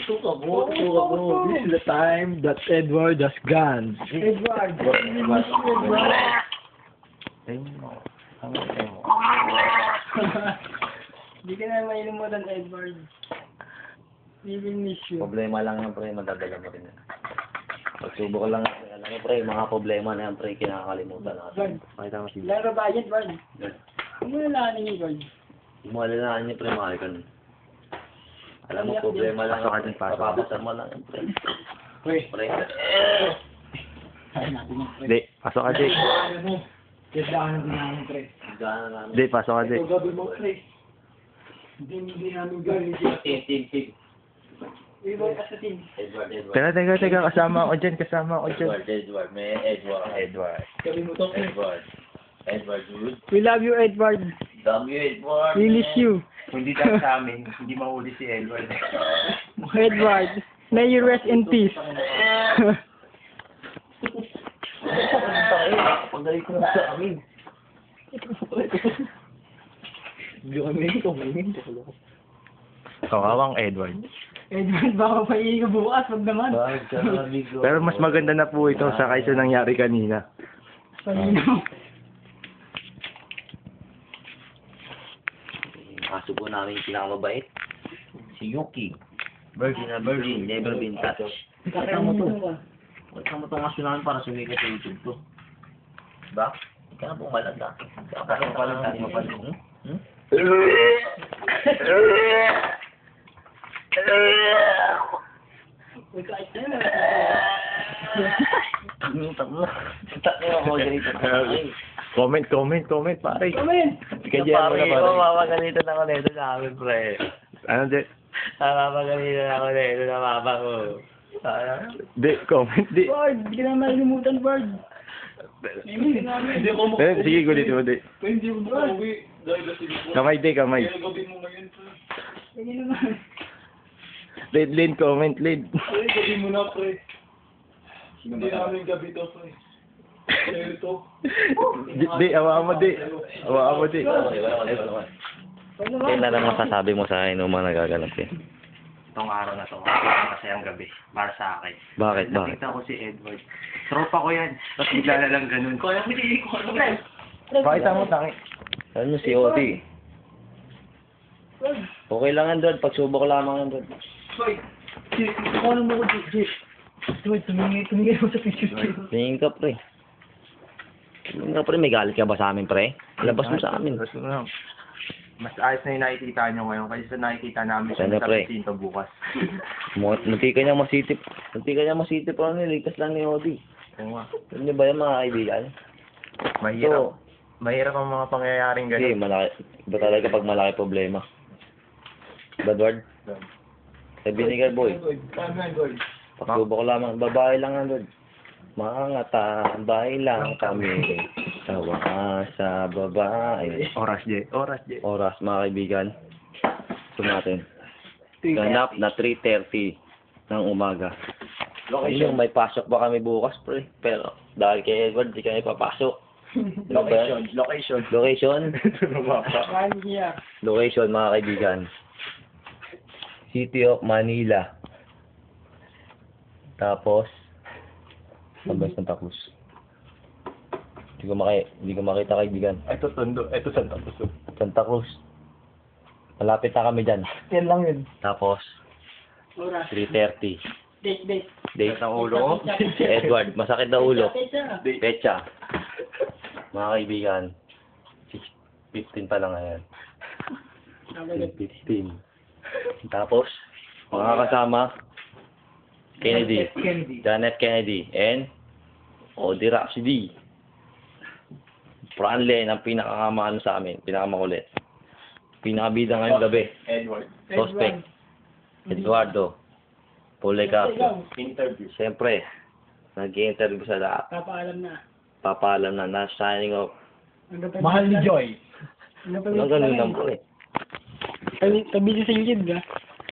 Tutuka mo. This is the time that Edward has gone. Edward. Hindi ka na mailimutan, Edward. We will miss you. Problema lang yan, pre. Madadala mo rin yan. Pagsubok lang. Alam mo, pre, mga problema na yan, pre. Kinakalimutan natin. Makita mo si Laro ba yan, Edward? Huwag mo nalahanin niyo, Edward. Yung mga lalaan niya, pre, mahal ka nun. Alam mo, problema lang. Papapasar mo lang yan, pre. Pre. Di, pasok ka, Jake. Gandaan din namin, pre. Gana namin. Di, pasok ka, Jake. Gabi mo, pre. Hindi namin gawin. Team. We work as a team. Edward. Teka, kasama ako dyan. Edward. May Edward. Gabi mo to, pre. Edward, dude. We love you, Edward. Love you, Edward. We miss you. Hindi dahil sa amin, hindi mahuli si Edward. Edward, may you rest in peace. Pagaling ko na sa amin. Hindi kami tumingin. Kawawang Edward. Edward, baka paihi ka bukas, wag naman. Pero mas maganda na po ito sa kaysa nangyari kanina. Pagino. Kaso po namin yung pinakamabait. Si Yuki. Virgin, never been touched. Kaya mo to. Huwag ka mo itong kasunahan para sumikat sa YouTube to. Ba? Hindi ka na pong malanda. Parang natin mapalit. Comment, pare. Comment! Kaya mo na, pare. Mapapagalitan ako nito namin, pre. Ano, di? Mapapagalitan ako nito na mama ko. Di, comment, di. Edward, hindi ka na malilimutan, Edward. Hindi namin. Sige, gulit mo, di. Hindi mo makauwi dahil lasing mo. Kamay, di, kamay. Kaya gabi mo ngayon, pre. Hindi naman. Lid, comment, lid. Pre, gabi mo na, pre. Hindi namin gabi to, pre. Kaya ito. Di, awa mo, di. Kailan na lang masasabi mo sa akin nung mga nagaganap eh? Itong araw na to, masayang gabi. Para sa akin. Bakit? Nakita ko si Edward. Tropa ko yan. Tapos bigla na lang ganun. Kaya mo hindi ko ano. Pakita mo, tangi. Ano si Odi? Okay lang Android, pagsubok lamang Android. Hoy, ano mo ko, Jake? Tumingin mo sa picture. Tingin ka pre. Tingin ka pre, may galit ka ba sa amin pre? Labas mo sa amin. Mas ayos na yung nakikita nyo ngayon kasi sa nakikita namin Sana, sa pre. Pinto bukas. Munti ka niya masitip. Pero nilikas lang ni Odi. Oo nga. Hindi ba yan mga kaibigan? Mahirap ang mga pangyayaring Hindi, ganun. malaki. Iba talaga pag malaki problema. Edward? Sabi ni boy. Pagsubok lamang. Babae lang Android. Mga tambay lang kami. Tawa sa babae. Oras, J. Oras mga kaibigan. Ito natin. Ganap na 3:30 ng umaga. Ayun, may pasok ba kami bukas, pre? Pero dahil kay Edward, di kami papasok. Location. Location, mga kaibigan. City of Manila. Tapos, Sabay Santa Cruz. Hindi ko makita, kaibigan. Ito Tondo. Ito Santa Cruz. Santa Cruz. Malapit na kami dyan. Yan lang yun. Tapos, Oras. 3:30. Date. Date ng ulo ko. Edward, masakit na ulo. Pecha. Pecha. Mga kaibigan, 6:15 pa lang ngayon. 6:15. Tapos, mga kasama, Kennedy. Janet Kennedy. And, Odi Rhapsody. Franlen ang pinakakamano sa amin. Pinakamakulit. Pinakabida ngayong gabi. Edward. Suspect. Eduardo. Policarpo. Interview. Siyempre, nag-i-interview sa lahat. Papaalam na. Na signing off. Mahal ni Joy. Ang ganun lang po eh. Tabi sa Ingrid, ha?